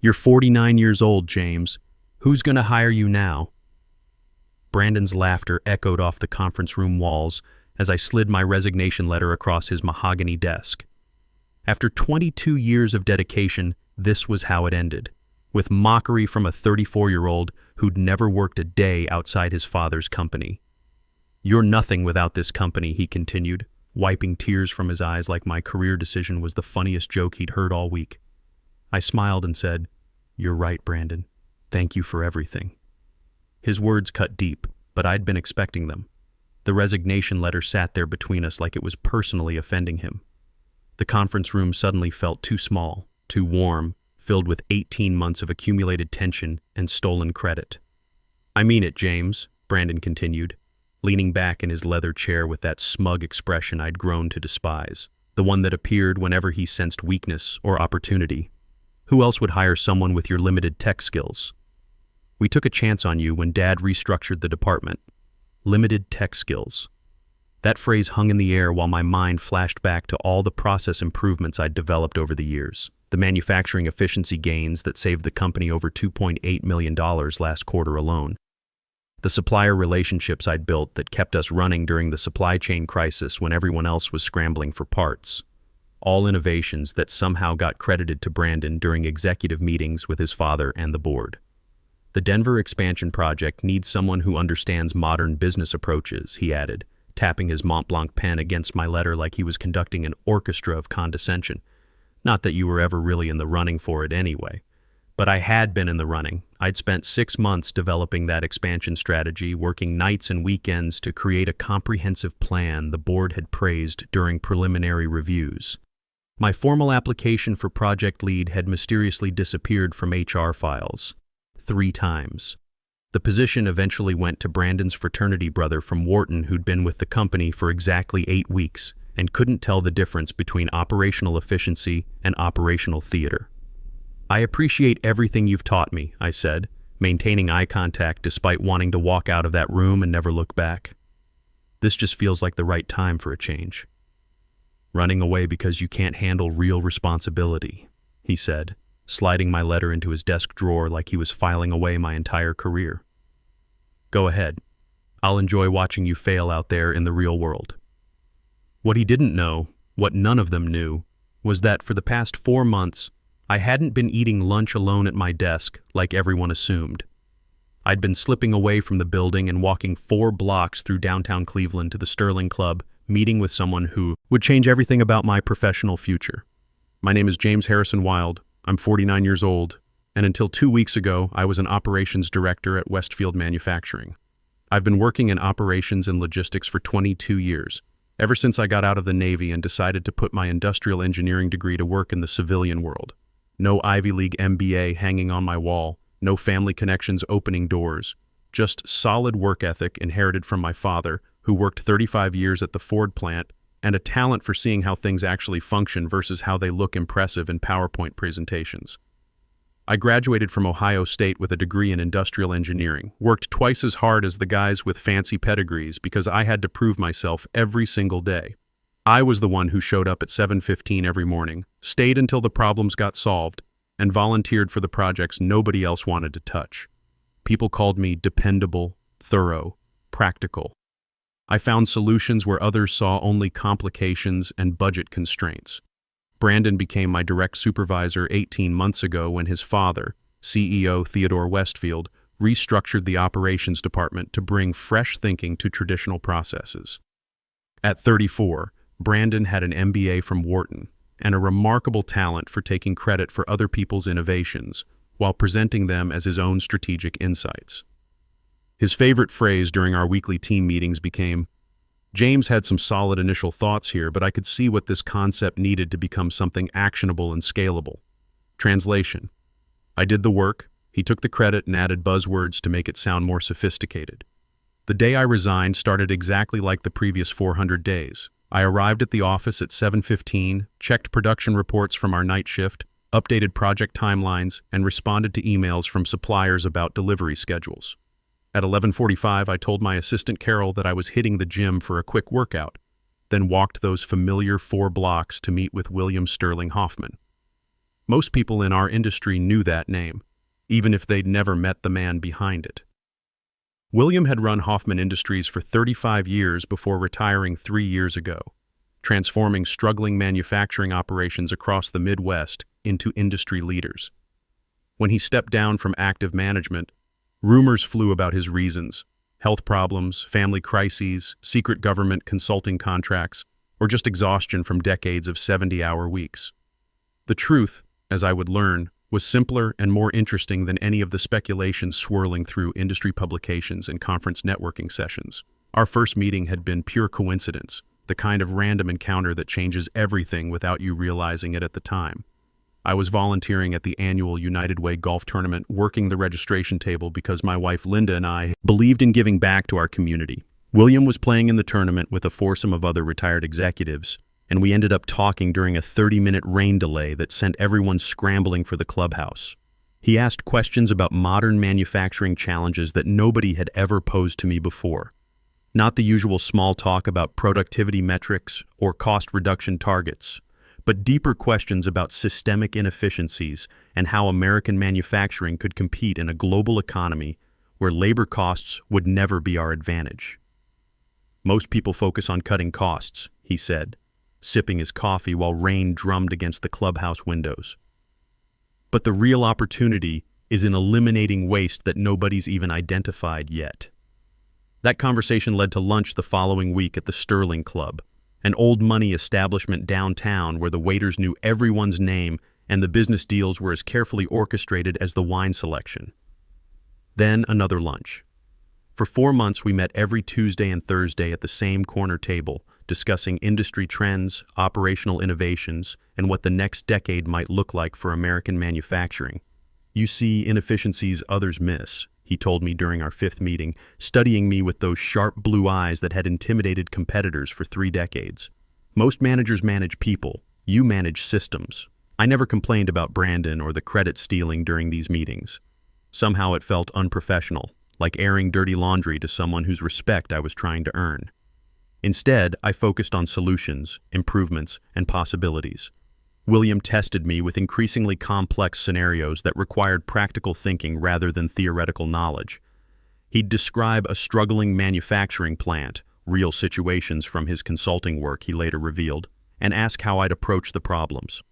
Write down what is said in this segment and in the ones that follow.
You're 49 years old, James. Who's gonna hire you now? Brandon's laughter echoed off the conference room walls as I slid my resignation letter across his mahogany desk. After 22 years of dedication, this was how it ended, with mockery from a 34-year-old who'd never worked a day outside his father's company. You're nothing without this company, he continued, wiping tears from his eyes like my career decision was the funniest joke he'd heard all week. I smiled and said, You're right, Brandon. Thank you for everything. His words cut deep, but I'd been expecting them. The resignation letter sat there between us like it was personally offending him. The conference room suddenly felt too small, too warm, filled with 18 months of accumulated tension and stolen credit. I mean it, James, Brandon continued, leaning back in his leather chair with that smug expression I'd grown to despise, the one that appeared whenever he sensed weakness or opportunity. Who else would hire someone with your limited tech skills? We took a chance on you when Dad restructured the department. Limited tech skills. That phrase hung in the air while my mind flashed back to all the process improvements I'd developed over the years, the manufacturing efficiency gains that saved the company over $2.8 million last quarter alone, the supplier relationships I'd built that kept us running during the supply chain crisis when everyone else was scrambling for parts. All innovations that somehow got credited to Brandon during executive meetings with his father and the board. The Denver expansion project needs someone who understands modern business approaches, he added, tapping his Mont Blanc pen against my letter like he was conducting an orchestra of condescension. Not that you were ever really in the running for it anyway. But I had been in the running. I'd spent 6 months developing that expansion strategy, working nights and weekends to create a comprehensive plan the board had praised during preliminary reviews. My formal application for project lead had mysteriously disappeared from HR files. 3 times. The position eventually went to Brandon's fraternity brother from Wharton who'd been with the company for exactly 8 weeks and couldn't tell the difference between operational efficiency and operational theater. I appreciate everything you've taught me, I said, maintaining eye contact despite wanting to walk out of that room and never look back. This just feels like the right time for a change. Running away because you can't handle real responsibility, he said, sliding my letter into his desk drawer like he was filing away my entire career. Go ahead. I'll enjoy watching you fail out there in the real world. What he didn't know, what none of them knew, was that for the past 4 months, I hadn't been eating lunch alone at my desk like everyone assumed. I'd been slipping away from the building and walking 4 blocks through downtown Cleveland to the Sterling Club, meeting with someone who would change everything about my professional future. My name is James Harrison Wild. I'm 49 years old, and until 2 weeks ago, I was an operations director at Westfield Manufacturing. I've been working in operations and logistics for 22 years, ever since I got out of the Navy and decided to put my industrial engineering degree to work in the civilian world. No Ivy League MBA hanging on my wall, no family connections opening doors, just solid work ethic inherited from my father, who worked 35 years at the Ford plant, and a talent for seeing how things actually function versus how they look impressive in PowerPoint presentations. I graduated from Ohio State with a degree in industrial engineering, worked twice as hard as the guys with fancy pedigrees because I had to prove myself every single day. I was the one who showed up at 7:15 every morning, stayed until the problems got solved, and volunteered for the projects nobody else wanted to touch. People called me dependable, thorough, practical. I found solutions where others saw only complications and budget constraints. Brandon became my direct supervisor 18 months ago when his father, CEO Theodore Westfield, restructured the operations department to bring fresh thinking to traditional processes. At 34, Brandon had an MBA from Wharton and a remarkable talent for taking credit for other people's innovations while presenting them as his own strategic insights. His favorite phrase during our weekly team meetings became, James had some solid initial thoughts here, but I could see what this concept needed to become something actionable and scalable. Translation. I did the work, he took the credit and added buzzwords to make it sound more sophisticated. The day I resigned started exactly like the previous 400 days. I arrived at the office at 7:15, checked production reports from our night shift, updated project timelines, and responded to emails from suppliers about delivery schedules. At 11:45, I told my assistant Carol that I was hitting the gym for a quick workout, then walked those familiar 4 blocks to meet with William Sterling Hoffman. Most people in our industry knew that name, even if they'd never met the man behind it. William had run Hoffman Industries for 35 years before retiring 3 years ago, transforming struggling manufacturing operations across the Midwest into industry leaders. When he stepped down from active management, rumors flew about his reasons: health problems, family crises, secret government consulting contracts, or just exhaustion from decades of 70-hour weeks. The truth, as I would learn, was simpler and more interesting than any of the speculation swirling through industry publications and conference networking sessions. Our first meeting had been pure coincidence, the kind of random encounter that changes everything without you realizing it at the time. I was volunteering at the annual United Way golf tournament, working the registration table because my wife Linda and I believed in giving back to our community. William was playing in the tournament with a foursome of other retired executives, and we ended up talking during a 30-minute rain delay that sent everyone scrambling for the clubhouse. He asked questions about modern manufacturing challenges that nobody had ever posed to me before. Not the usual small talk about productivity metrics or cost reduction targets, but deeper questions about systemic inefficiencies and how American manufacturing could compete in a global economy where labor costs would never be our advantage. Most people focus on cutting costs, he said, sipping his coffee while rain drummed against the clubhouse windows. But the real opportunity is in eliminating waste that nobody's even identified yet. That conversation led to lunch the following week at the Sterling Club, an old money establishment downtown where the waiters knew everyone's name and the business deals were as carefully orchestrated as the wine selection. Then another lunch. For 4 months, we met every Tuesday and Thursday at the same corner table, discussing industry trends, operational innovations, and what the next decade might look like for American manufacturing. You see inefficiencies others miss, he told me during our 5th meeting, studying me with those sharp blue eyes that had intimidated competitors for 3 decades. Most managers manage people. You manage systems. I never complained about Brandon or the credit stealing during these meetings. Somehow it felt unprofessional, like airing dirty laundry to someone whose respect I was trying to earn. Instead, I focused on solutions, improvements, and possibilities. William tested me with increasingly complex scenarios that required practical thinking rather than theoretical knowledge. He'd describe a struggling manufacturing plant, real situations from his consulting work he later revealed, and ask how I'd approach the problems.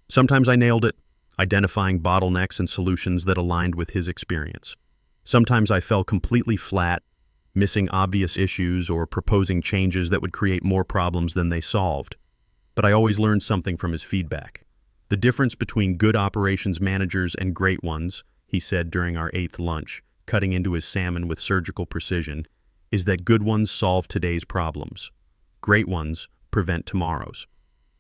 Sometimes I nailed it, identifying bottlenecks and solutions that aligned with his experience. Sometimes I fell completely flat, missing obvious issues or proposing changes that would create more problems than they solved. But I always learned something from his feedback. The difference between good operations managers and great ones, he said during our 8th lunch, cutting into his salmon with surgical precision, is that good ones solve today's problems. Great ones prevent tomorrow's.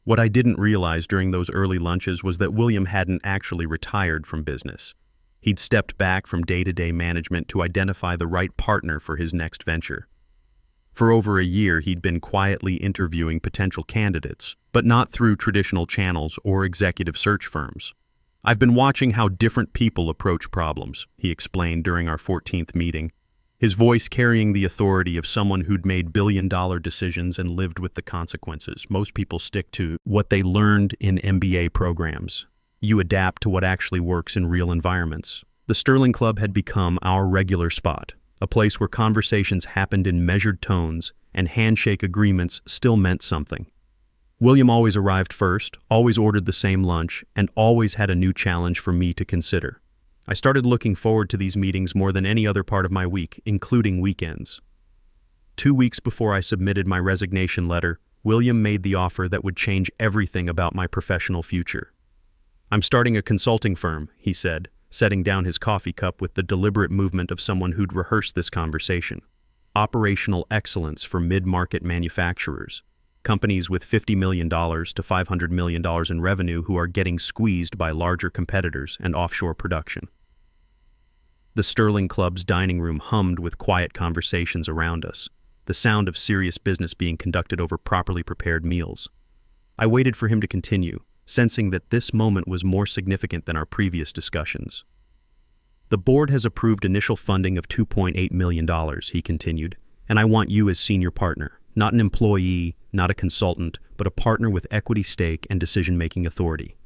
What I didn't realize during those early lunches was that William hadn't actually retired from business. He'd stepped back from day-to-day management to identify the right partner for his next venture. For over a year, he'd been quietly interviewing potential candidates, but not through traditional channels or executive search firms. I've been watching how different people approach problems, he explained during our 14th meeting, his voice carrying the authority of someone who'd made billion-dollar decisions and lived with the consequences. Most people stick to what they learned in MBA programs. You adapt to what actually works in real environments. The Sterling Club had become our regular spot, a place where conversations happened in measured tones and handshake agreements still meant something. William always arrived first, always ordered the same lunch, and always had a new challenge for me to consider. I started looking forward to these meetings more than any other part of my week, including weekends. 2 weeks before I submitted my resignation letter, William made the offer that would change everything about my professional future. "I'm starting a consulting firm," he said, setting down his coffee cup with the deliberate movement of someone who'd rehearsed this conversation. Operational excellence for mid-market manufacturers, companies with $50 million to $500 million in revenue who are getting squeezed by larger competitors and offshore production. The Sterling Club's dining room hummed with quiet conversations around us, the sound of serious business being conducted over properly prepared meals. I waited for him to continue, sensing that this moment was more significant than our previous discussions. "The board has approved initial funding of $2.8 million, he continued, "and I want you as senior partner, not an employee, not a consultant, but a partner with equity stake and decision-making authority.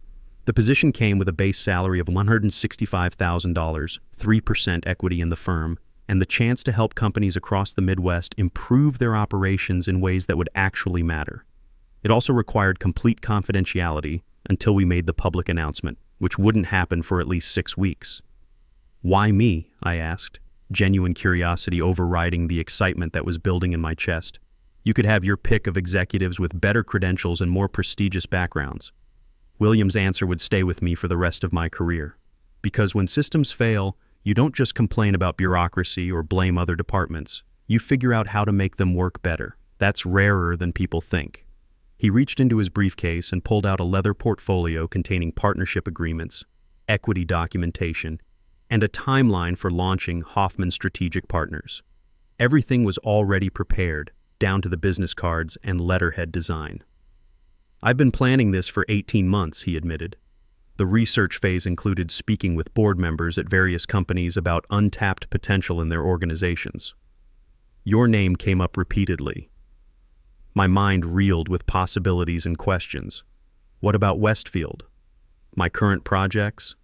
The position came with a base salary of $165,000, 3% equity in the firm, and the chance to help companies across the Midwest improve their operations in ways that would actually matter. It also required complete confidentiality until we made the public announcement, which wouldn't happen for at least 6 weeks. "Why me?" I asked, genuine curiosity overriding the excitement that was building in my chest. "You could have your pick of executives with better credentials and more prestigious backgrounds." William's answer would stay with me for the rest of my career. Because when systems fail, you don't just complain about bureaucracy or blame other departments. You figure out how to make them work better. That's rarer than people think. He reached into his briefcase and pulled out a leather portfolio containing partnership agreements, equity documentation, and a timeline for launching Hoffman Strategic Partners. Everything was already prepared, down to the business cards and letterhead design. "I've been planning this for 18 months, he admitted. The research phase included speaking with board members at various companies about untapped potential in their organizations. Your name came up repeatedly. My mind reeled with possibilities and questions. What about Westfield? My current projects?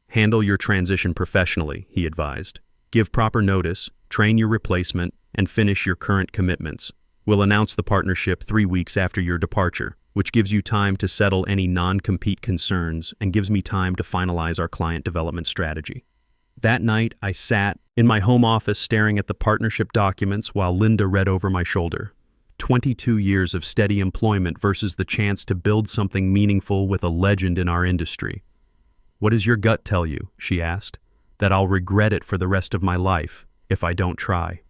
Handle your transition professionally, he advised. Give proper notice, train your replacement, and finish your current commitments. We'll announce the partnership 3 weeks after your departure, which gives you time to settle any non-compete concerns and gives me time to finalize our client development strategy." That night, I sat in my home office staring at the partnership documents while Linda read over my shoulder. 22 years of steady employment versus the chance to build something meaningful with a legend in our industry. "What does your gut tell you?" she asked. "That I'll regret it for the rest of my life if I don't try."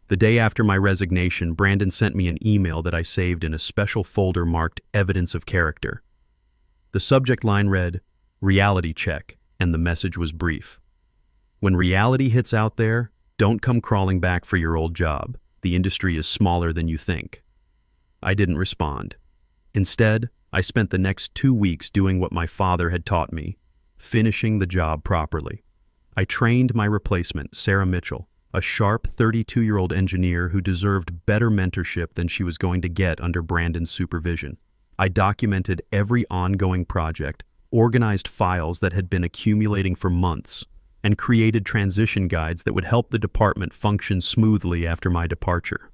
The day after my resignation, Brandon sent me an email that I saved in a special folder marked Evidence of Character. The subject line read, "Reality check," and the message was brief. "When reality hits out there, don't come crawling back for your old job. The industry is smaller than you think." I didn't respond. Instead, I spent the next 2 weeks doing what my father had taught me, finishing the job properly. I trained my replacement, Sarah Mitchell, a sharp 32-year-old engineer who deserved better mentorship than she was going to get under Brandon's supervision. I documented every ongoing project, organized files that had been accumulating for months, and created transition guides that would help the department function smoothly after my departure.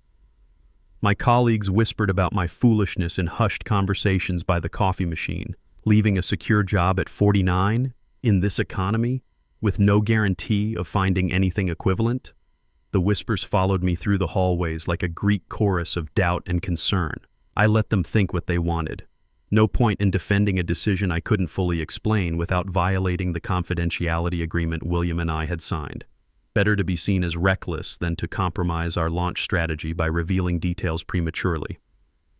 My colleagues whispered about my foolishness in hushed conversations by the coffee machine, leaving a secure job at 49, in this economy, with no guarantee of finding anything equivalent. The whispers followed me through the hallways like a Greek chorus of doubt and concern. I let them think what they wanted. No point in defending a decision I couldn't fully explain without violating the confidentiality agreement William and I had signed. Better to be seen as reckless than to compromise our launch strategy by revealing details prematurely.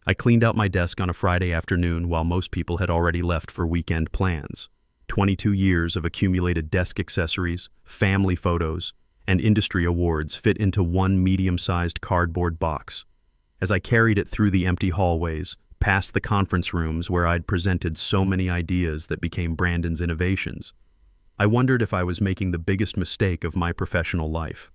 I cleaned out my desk on a Friday afternoon while most people had already left for weekend plans. 22 years of accumulated desk accessories, family photos, and industry awards fit into one medium-sized cardboard box. As I carried it through the empty hallways, past the conference rooms where I'd presented so many ideas that became Brandon's innovations, I wondered if I was making the biggest mistake of my professional life.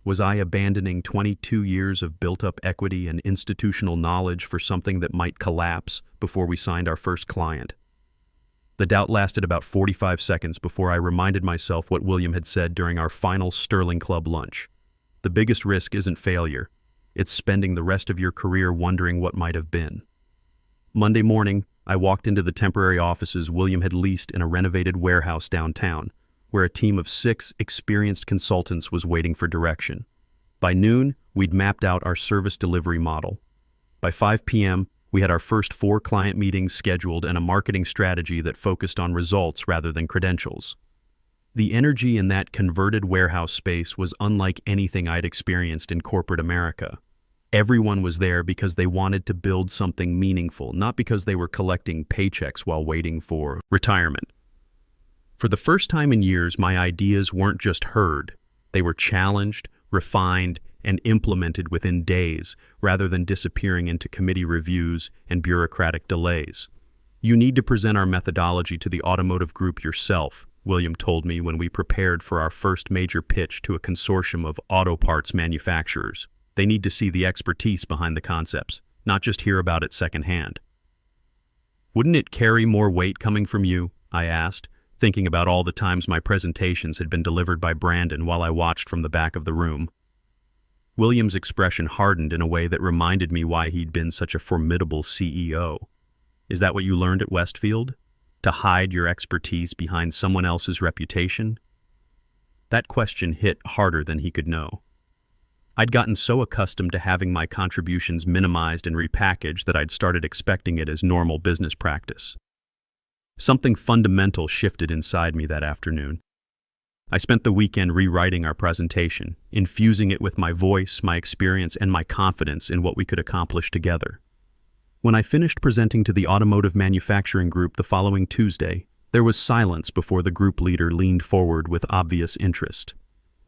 Was I abandoning 22 years of built-up equity and institutional knowledge for something that might collapse before we signed our first client? The doubt lasted about 45 seconds before I reminded myself what William had said during our final Sterling Club lunch. The biggest risk isn't failure. It's spending the rest of your career wondering what might have been. Monday morning, I walked into the temporary offices William had leased in a renovated warehouse downtown, where a team of 6 experienced consultants was waiting for direction. By noon, we'd mapped out our service delivery model. By 5 p.m., we had our first 4 client meetings scheduled and a marketing strategy that focused on results rather than credentials. The energy in that converted warehouse space was unlike anything I'd experienced in corporate America. Everyone was there because they wanted to build something meaningful, not because they were collecting paychecks while waiting for retirement. For the first time in years, my ideas weren't just heard. They were challenged, refined, and implemented within days, rather than disappearing into committee reviews and bureaucratic delays. "You need to present our methodology to the automotive group yourself," William told me when we prepared for our first major pitch to a consortium of auto parts manufacturers. "They need to see the expertise behind the concepts, not just hear about it secondhand." Wouldn't it carry more weight coming from you? I asked, thinking about all the times my presentations had been delivered by Brandon while I watched from the back of the room. William's expression hardened in a way that reminded me why he'd been such a formidable CEO. Is that what you learned at Westfield? To hide your expertise behind someone else's reputation? That question hit harder than he could know. I'd gotten so accustomed to having my contributions minimized and repackaged that I'd started expecting it as normal business practice. Something fundamental shifted inside me that afternoon. I spent the weekend rewriting our presentation, infusing it with my voice, my experience, and my confidence in what we could accomplish together. When I finished presenting to the automotive manufacturing group the following Tuesday, there was silence before the group leader leaned forward with obvious interest.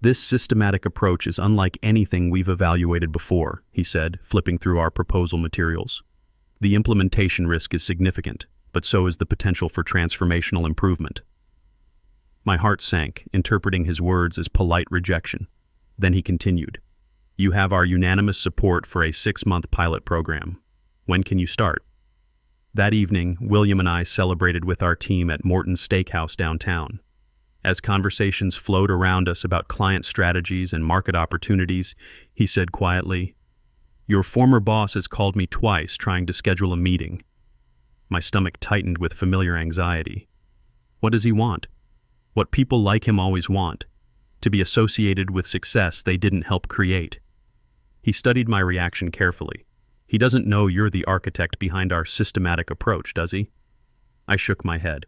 "This systematic approach is unlike anything we've evaluated before," he said, flipping through our proposal materials. "The implementation risk is significant, but so is the potential for transformational improvement." My heart sank, interpreting his words as polite rejection. Then he continued, "You have our unanimous support for a 6-month pilot program. When can you start?" That evening, William and I celebrated with our team at Morton's Steakhouse downtown. As conversations flowed around us about client strategies and market opportunities, he said quietly, "Your former boss has called me twice trying to schedule a meeting." My stomach tightened with familiar anxiety. What does he want? What people like him always want: to be associated with success they didn't help create. He studied my reaction carefully. "He doesn't know you're the architect behind our systematic approach, does he?" I shook my head.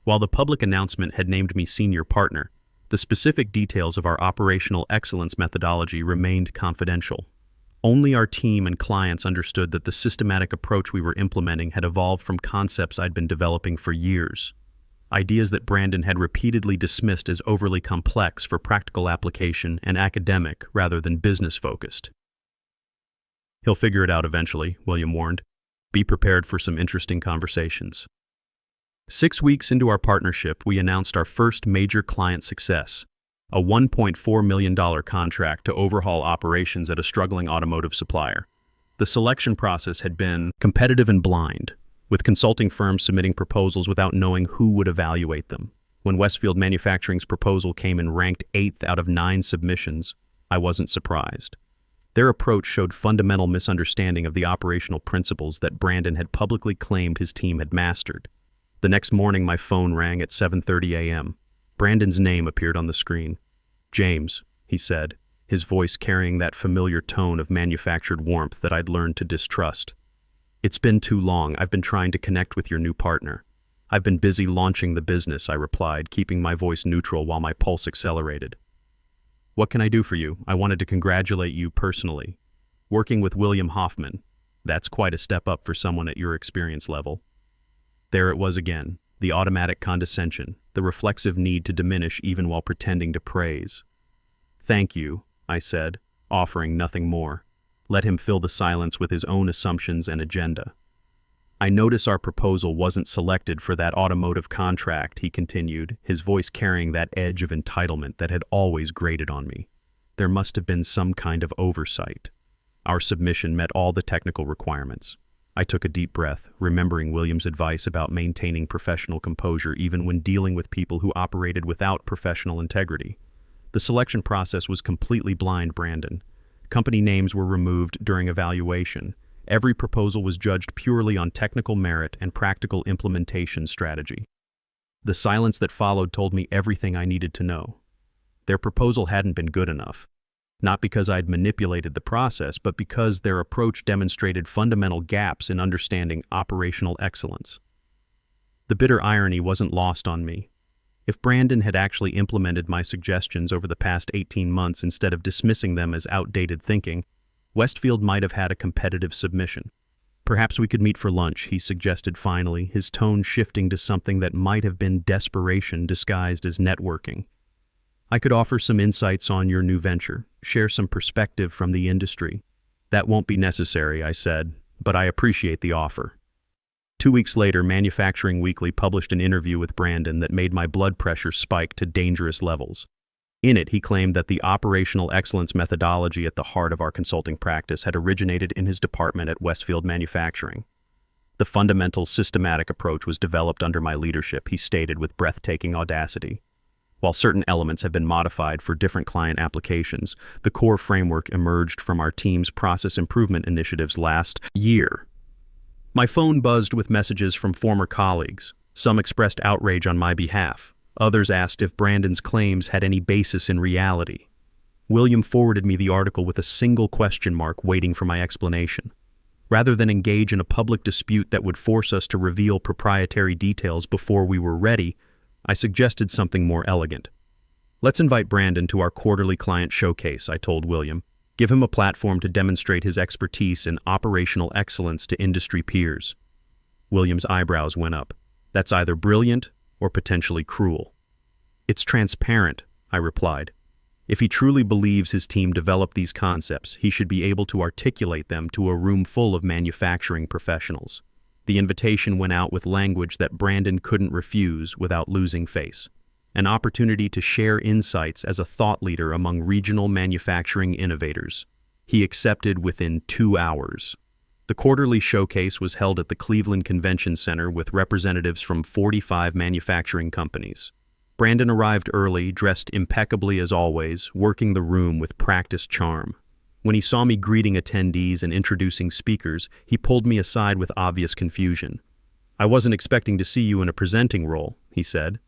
While the public announcement had named me senior partner, the specific details of our operational excellence methodology remained confidential. Only our team and clients understood that the systematic approach we were implementing had evolved from concepts I'd been developing for years. Ideas that Brandon had repeatedly dismissed as overly complex for practical application and academic rather than business-focused. "He'll figure it out eventually," William warned. "Be prepared for some interesting conversations." 6 weeks into our partnership, we announced our first major client success, a $1.4 million contract to overhaul operations at a struggling automotive supplier. The selection process had been competitive and blind, with consulting firms submitting proposals without knowing who would evaluate them. When Westfield Manufacturing's proposal came in ranked 8th out of 9 submissions, I wasn't surprised. Their approach showed fundamental misunderstanding of the operational principles that Brandon had publicly claimed his team had mastered. The next morning, my phone rang at 7:30 a.m. Brandon's name appeared on the screen. "James," he said, his voice carrying that familiar tone of manufactured warmth that I'd learned to distrust. "It's been too long. I've been trying to connect with your new partner." "I've been busy launching the business," I replied, keeping my voice neutral while my pulse accelerated. "What can I do for you? I wanted to congratulate you personally. Working with William Hoffman, that's quite a step up for someone at your experience level." There it was again, the automatic condescension, the reflexive need to diminish even while pretending to praise. "Thank you," I said, offering nothing more. Let him fill the silence with his own assumptions and agenda. "I notice our proposal wasn't selected for that automotive contract," he continued, his voice carrying that edge of entitlement that had always grated on me. "There must have been some kind of oversight. Our submission met all the technical requirements." I took a deep breath, remembering William's advice about maintaining professional composure even when dealing with people who operated without professional integrity. The selection process was completely blind, Brandon. Company names were removed during evaluation. Every proposal was judged purely on technical merit and practical implementation strategy. The silence that followed told me everything I needed to know. Their proposal hadn't been good enough. Not because I'd manipulated the process, but because their approach demonstrated fundamental gaps in understanding operational excellence. The bitter irony wasn't lost on me. If Brandon had actually implemented my suggestions over the past 18 months instead of dismissing them as outdated thinking, Westfield might have had a competitive submission. "Perhaps we could meet for lunch," he suggested finally, his tone shifting to something that might have been desperation disguised as networking. "I could offer some insights on your new venture, share some perspective from the industry." "That won't be necessary," I said, "but I appreciate the offer." 2 weeks later, Manufacturing Weekly published an interview with Brandon that made my blood pressure spike to dangerous levels. In it, he claimed that the operational excellence methodology at the heart of our consulting practice had originated in his department at Westfield Manufacturing. The fundamental systematic approach was developed under my leadership, he stated with breathtaking audacity. While certain elements have been modified for different client applications, the core framework emerged from our team's process improvement initiatives last year. My phone buzzed with messages from former colleagues. Some expressed outrage on my behalf. Others asked if Brandon's claims had any basis in reality. William forwarded me the article with a single question mark waiting for my explanation. Rather than engage in a public dispute that would force us to reveal proprietary details before we were ready, I suggested something more elegant. Let's invite Brandon to our quarterly client showcase, I told William. Give him a platform to demonstrate his expertise in operational excellence to industry peers. William's eyebrows went up. That's either brilliant or potentially cruel. It's transparent, I replied. If he truly believes his team developed these concepts, he should be able to articulate them to a room full of manufacturing professionals. The invitation went out with language that Brandon couldn't refuse without losing face. An opportunity to share insights as a thought leader among regional manufacturing innovators. He accepted within 2 hours. The quarterly showcase was held at the Cleveland Convention Center with representatives from 45 manufacturing companies. Brandon arrived early, dressed impeccably as always, working the room with practiced charm. When he saw me greeting attendees and introducing speakers, he pulled me aside with obvious confusion. "I wasn't expecting to see you in a presenting role," he said.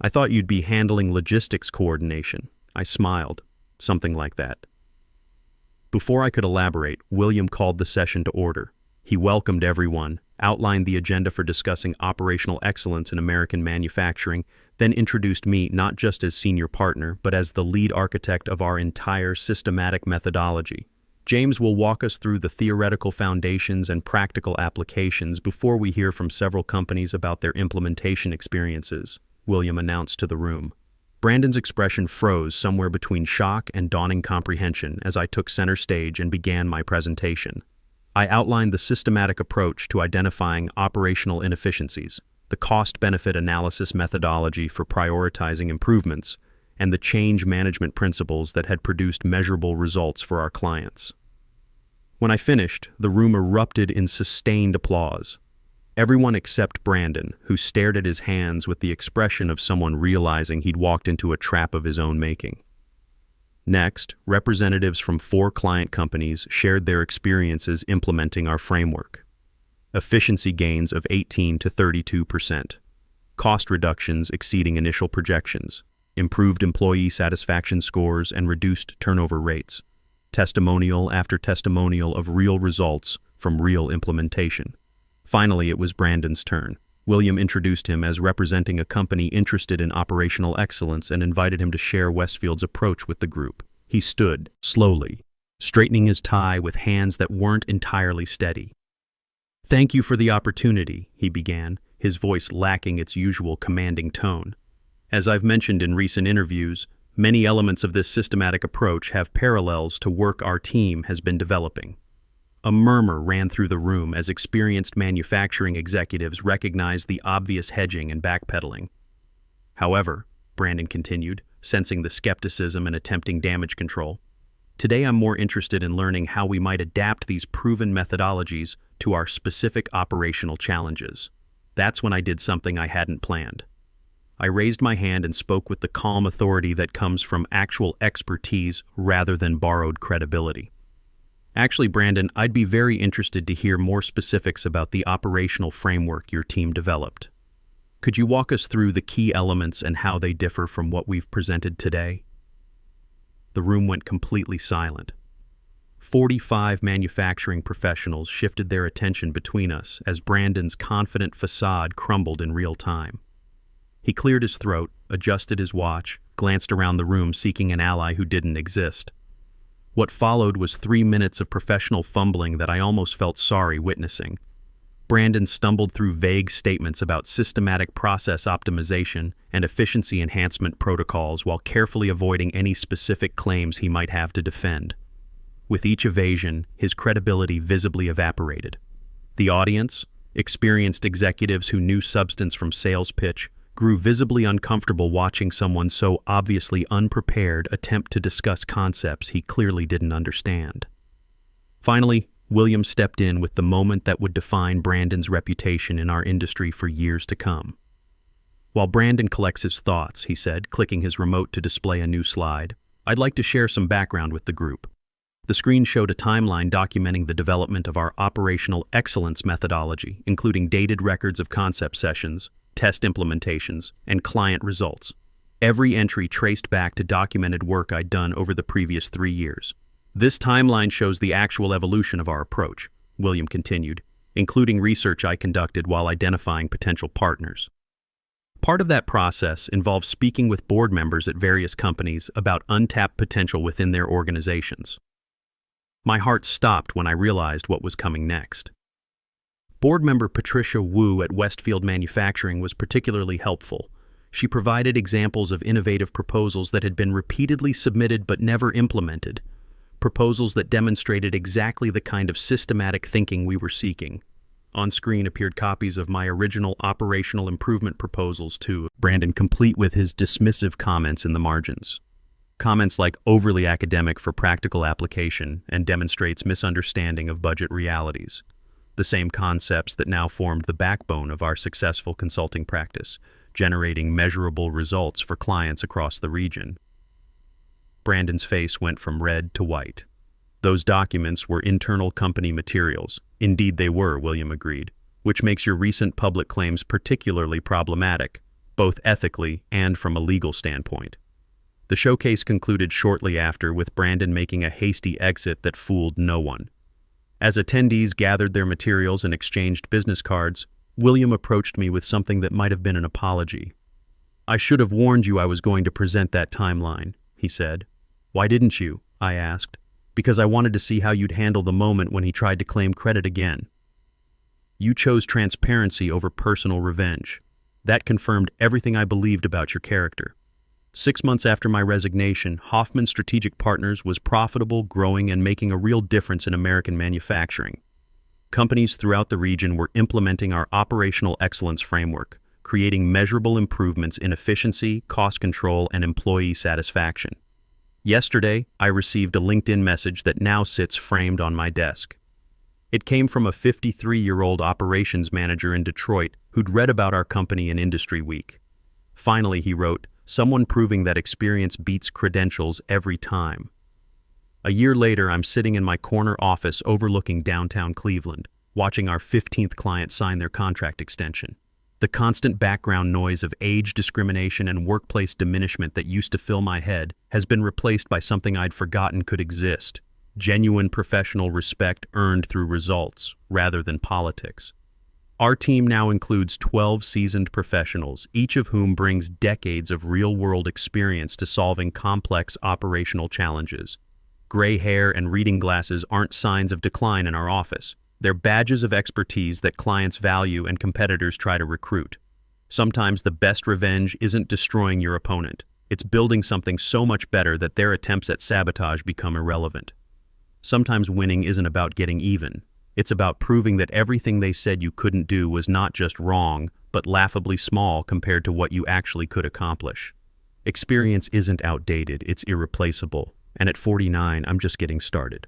"I thought you'd be handling logistics coordination." I smiled. Something like that. Before I could elaborate, William called the session to order. He welcomed everyone, outlined the agenda for discussing operational excellence in American manufacturing, then introduced me not just as senior partner, but as the lead architect of our entire systematic methodology. James will walk us through the theoretical foundations and practical applications before we hear from several companies about their implementation experiences, William announced to the room. Brandon's expression froze somewhere between shock and dawning comprehension as I took center stage and began my presentation. I outlined the systematic approach to identifying operational inefficiencies, the cost-benefit analysis methodology for prioritizing improvements, and the change management principles that had produced measurable results for our clients. When I finished, the room erupted in sustained applause. Everyone except Brandon, who stared at his hands with the expression of someone realizing he'd walked into a trap of his own making. Next, representatives from 4 client companies shared their experiences implementing our framework. Efficiency gains of 18 to 32%, cost reductions exceeding initial projections, improved employee satisfaction scores and reduced turnover rates, testimonial after testimonial of real results from real implementation. Finally, it was Brandon's turn. William introduced him as representing a company interested in operational excellence and invited him to share Westfield's approach with the group. He stood, slowly, straightening his tie with hands that weren't entirely steady. "Thank you for the opportunity," he began, his voice lacking its usual commanding tone. "As I've mentioned in recent interviews, many elements of this systematic approach have parallels to work our team has been developing." A murmur ran through the room as experienced manufacturing executives recognized the obvious hedging and backpedaling. "However," Brandon continued, sensing the skepticism and attempting damage control, "today I'm more interested in learning how we might adapt these proven methodologies to our specific operational challenges." That's when I did something I hadn't planned. I raised my hand and spoke with the calm authority that comes from actual expertise rather than borrowed credibility. "Actually, Brandon, I'd be very interested to hear more specifics about the operational framework your team developed. Could you walk us through the key elements and how they differ from what we've presented today?" The room went completely silent. 45 manufacturing professionals shifted their attention between us as Brandon's confident facade crumbled in real time. He cleared his throat, adjusted his watch, glanced around the room seeking an ally who didn't exist. What followed was 3 minutes of professional fumbling that I almost felt sorry witnessing. Brandon stumbled through vague statements about systematic process optimization and efficiency enhancement protocols while carefully avoiding any specific claims he might have to defend. With each evasion, his credibility visibly evaporated. The audience, experienced executives who knew substance from sales pitch, grew visibly uncomfortable watching someone so obviously unprepared attempt to discuss concepts he clearly didn't understand. Finally, William stepped in with the moment that would define Brandon's reputation in our industry for years to come. While Brandon collects his thoughts, he said, clicking his remote to display a new slide, I'd like to share some background with the group. The screen showed a timeline documenting the development of our operational excellence methodology, including dated records of concept sessions, test implementations, and client results. Every entry traced back to documented work I'd done over the previous 3 years. This timeline shows the actual evolution of our approach, William continued, including research I conducted while identifying potential partners. Part of that process involves speaking with board members at various companies about untapped potential within their organizations. My heart stopped when I realized what was coming next. Board member Patricia Wu at Westfield Manufacturing was particularly helpful. She provided examples of innovative proposals that had been repeatedly submitted but never implemented, proposals that demonstrated exactly the kind of systematic thinking we were seeking. On screen appeared copies of my original operational improvement proposals too, Brandon complete with his dismissive comments in the margins. Comments like overly academic for practical application and demonstrates misunderstanding of budget realities. The same concepts that now formed the backbone of our successful consulting practice, generating measurable results for clients across the region. Brandon's face went from red to white. Those documents were internal company materials. Indeed they were, William agreed, which makes your recent public claims particularly problematic, both ethically and from a legal standpoint. The showcase concluded shortly after, with Brandon making a hasty exit that fooled no one. As attendees gathered their materials and exchanged business cards, William approached me with something that might have been an apology. I should have warned you I was going to present that timeline, he said. Why didn't you? I asked. Because I wanted to see how you'd handle the moment when he tried to claim credit again. You chose transparency over personal revenge. That confirmed everything I believed about your character. 6 months after my resignation, Hoffman Strategic Partners was profitable, growing, and making a real difference in American manufacturing. Companies throughout the region were implementing our operational excellence framework, creating measurable improvements in efficiency, cost control, and employee satisfaction. Yesterday, I received a LinkedIn message that now sits framed on my desk. It came from a 53-year-old operations manager in Detroit who'd read about our company in Industry Week. Finally, he wrote, someone proving that experience beats credentials every time. A year later, I'm sitting in my corner office overlooking downtown Cleveland, watching our 15th client sign their contract extension. The constant background noise of age discrimination and workplace diminishment that used to fill my head has been replaced by something I'd forgotten could exist: genuine professional respect earned through results rather than politics. Our team now includes 12 seasoned professionals, each of whom brings decades of real-world experience to solving complex operational challenges. Gray hair and reading glasses aren't signs of decline in our office. They're badges of expertise that clients value and competitors try to recruit. Sometimes the best revenge isn't destroying your opponent. It's building something so much better that their attempts at sabotage become irrelevant. Sometimes winning isn't about getting even. It's about proving that everything they said you couldn't do was not just wrong, but laughably small compared to what you actually could accomplish. Experience isn't outdated, it's irreplaceable. And at 49, I'm just getting started.